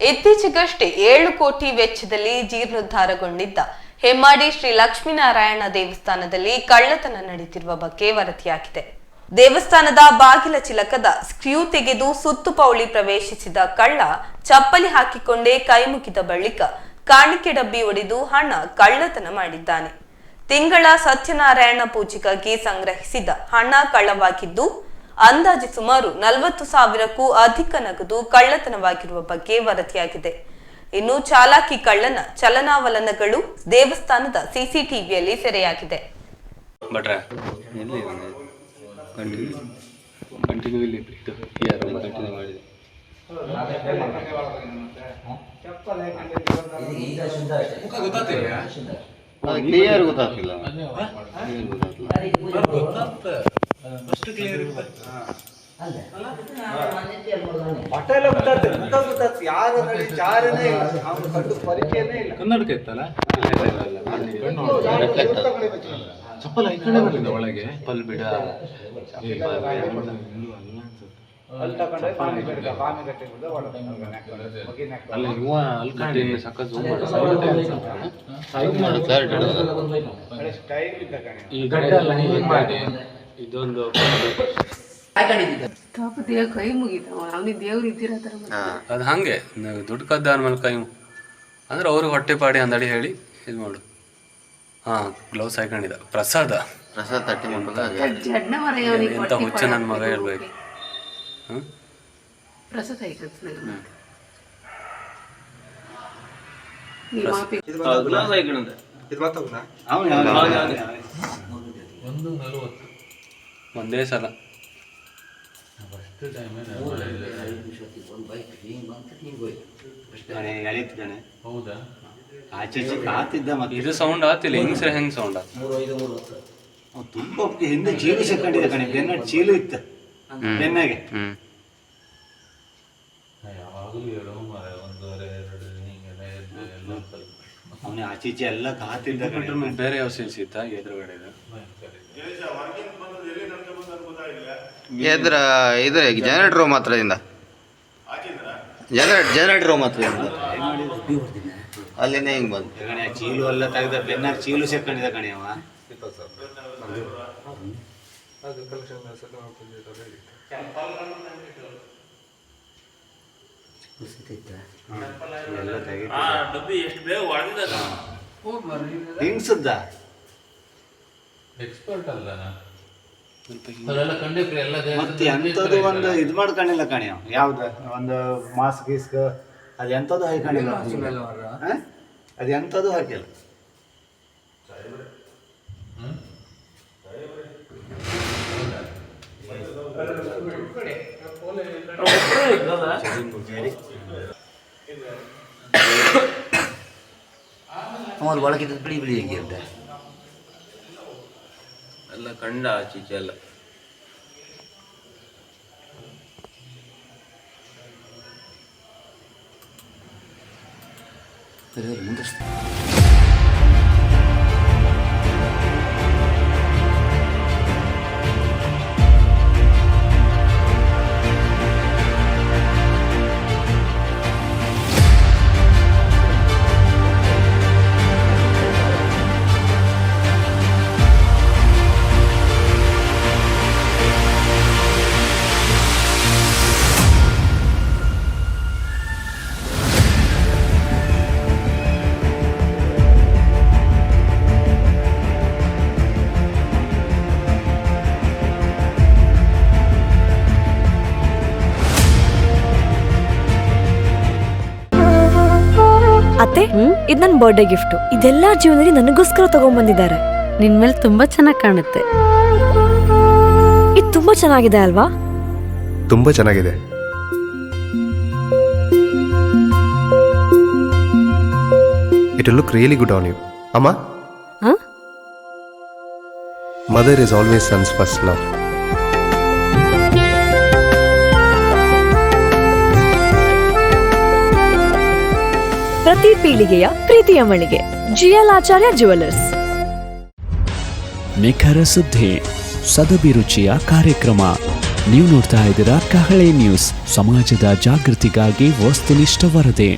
ಇತ್ತೀಚೆಗಷ್ಟೇ 7 ಕೋಟಿ ವೆಚ್ಚದಲ್ಲಿ ಜೀರ್ಣೋದ್ಧಾರಗೊಂಡಿದ್ದ ಹೆಮ್ಮಾಡಿ ಶ್ರೀ ಲಕ್ಷ್ಮೀನಾರಾಯಣ ದೇವಸ್ಥಾನದಲ್ಲಿ ಕಳ್ಳತನ ನಡೆದಿರುವ ಬಗ್ಗೆ ವರದಿಯಾಗಿದೆ. ದೇವಸ್ಥಾನದ ಬಾಗಿಲ ಚಿಲಕದ ಸ್ಕ್ರೂ ತೆಗೆದು ಸುತ್ತುಪೌಳಿ ಪ್ರವೇಶಿಸಿದ ಕಳ್ಳ ಚಪ್ಪಲಿ ಹಾಕಿಕೊಂಡೇ ಕೈಮುಗಿದ ಬಳಿಕ ಕಾಣಿಕೆ ಡಬ್ಬಿ ಒಡೆದು ಹಣ ಕಳ್ಳತನ ಮಾಡಿದ್ದಾನೆ. ತಿಂಗಳ ಸತ್ಯನಾರಾಯಣ ಪೂಜೆಗಾಗಿ ಸಂಗ್ರಹಿಸಿದ ಹಣ ಕಳ್ಳವಾಗಿದ್ದು ಅಂದಾಜು ಸುಮಾರು 40,000ಕ್ಕೂ ಅಧಿಕ ನಗದು ಕಳ್ಳತನವಾಗಿರುವ ಬಗ್ಗೆ ವರದಿಯಾಗಿದೆ. ಇನ್ನು ಚಾಲಾಕಿ ಕಳ್ಳನ ಚಲನಾವಲನಗಳು ದೇವಸ್ಥಾನದ ಸಿಸಿಟಿವಿಯಲ್ಲಿ ಸೆರೆಯಾಗಿದೆ. ಚಪ್ಪಲ ಈ ಕಡೆ ಬರಲಿಲ್ಲ ಒಳಗೆ ಪಲ್ ಬಿಡ ಇದೊಂದು ಕೈ ಮುಗಿತಾವ ಅವನಿಗೆ ದೇವ್ರು ಇದ್ದಿರತ್ತಾರ ಅದು ಹಂಗೆ ದುಡ್ಡು ಕದ್ದ ಆದ್ಮೇಲೆ ಕೈ ಅಂದ್ರೆ ಅವ್ರಿಗೆ ಹೊಟ್ಟೆ ಪಾಡಿ ಅಂದಡಿ ಹೇಳಿ ಇದು ಮಾಡು. ಗ್ಲೌಸ್ ಹಾಕೊಂಡಿದ್ದ ಪ್ರಸಾದ ತಟ್ಟಿ ಎಂತ ಹುಚ್ಚ ನನ್ನ ಮಗ ಹೇಳ್ಬೇಕು. ಒಂದೇ ಸಲ ಇದು ಸೌಂಡ್ ಆತಿಲ್ಲ ಹೆಂಗ್ ಸೌಂಡ್ ಆತ ತುಂಬ ಹಿಂದೆ ಚೀಲು ಸಿಕ್ಕೊಂಡಿದ್ದೆ ಕಣೆ ಬೆನ್ನ ಚೀಲು ಇತ್ತು ಬೆನ್ನಾಗೆ ಅವನೇ ಆಚೀಚೆ ಎಲ್ಲ ಕಾತಿದ್ದ ಕಣೆ. ಬೇರೆ ಯಾವ ಸೀಲ್ಸ್ ಇತ್ತ ಎದುರುಗಡೆ ಇದು ಜನರೇಟರ್ ರೂಮ್ ಹತ್ರದಿಂದ ಜನರೇಟರ್ ರೂಮ್ ಹತ್ರದಿಂದ ಅಲ್ಲೇನೆ ಹಿಂಗೆ ಬಂದು ಕಣೆ ಚೀಲು ಎಲ್ಲ ತೆಗೆದ ಬೆನ್ನಾಗ ಚೀಲು ಸಿಕ್ಕೊಂಡಿದ್ದ ಕಣೆ ಅವ. ಹಿಂಗ್ಸದ್ದ ಎಕ್ಸ್ಪರ್ಟ್ ಅಲ್ಲ ಮತ್ತೆ ಎಂಥದ್ದು ಒಂದು ಇದು ಮಾಡ್ಕೊಂಡಿಲ್ಲ ಕಣೆ ಅವ. ಯಾವ್ದು ಒಂದು ಮಾಸ್ಕ್ ಗೀಸ್ಕ್ ಅದು ಎಂಥದ್ದು ಹಾಕೊಂಡಿಲ್ಲ, ಅದು ಎಂಥದ್ದು ಹಾಕಿಲ್ಲ. ಅವನು ಒಳಗಿದ್ದ ಬಿಳಿ ಬಿಳಿ ಹೇಗಿರ್ತ ಎಲ್ಲ ಕಂಡ ಆಚೀಚೆ ಎಲ್ಲ ಮುಂದಷ್ಟು ಅತ್ತೆ, ಇದು ನನ್ನ ಬರ್ಡೇ ಗಿಫ್ಟ್. ಇದೆಲ್ಲ ಜೀವನದಲ್ಲಿ ನನಗೋಸ್ಕರ ತಗೊಂಡ್ಬಂದಿದ್ದಾರೆ. ನಿನ್ ಮೇಲೆ ತುಂಬಾ ಚೆನ್ನಾಗಿ ಕಾಣುತ್ತೆ. ಇದು ತುಂಬಾ ಚೆನ್ನಾಗಿದೆ ಅಲ್ವಾ? ತುಂಬಾ ಚೆನ್ನಾಗಿದೆ. It will look really good on you. Amma? Huh? Mother is always son's first love. ಪ್ರತಿ ಪೀಳಿಗೆಯ ಪ್ರೀತಿಯ ಮಳಿಗೆ ಜಿಎಲ್ ಆಚಾರ್ಯ ಜ್ಯುವೆಲರ್ಸ್. ನಿಖರ ಸುದ್ದಿ, ಸದಭಿರುಚಿಯ ಕಾರ್ಯಕ್ರಮ. ನೀವು ನೋಡ್ತಾ ಇದ್ದೀರಾ ಕಹಳೆ ನ್ಯೂಸ್, ಸಮಾಜದ ಜಾಗೃತಿಗಾಗಿ ವಸ್ತುನಿಷ್ಠ ವರದಿ.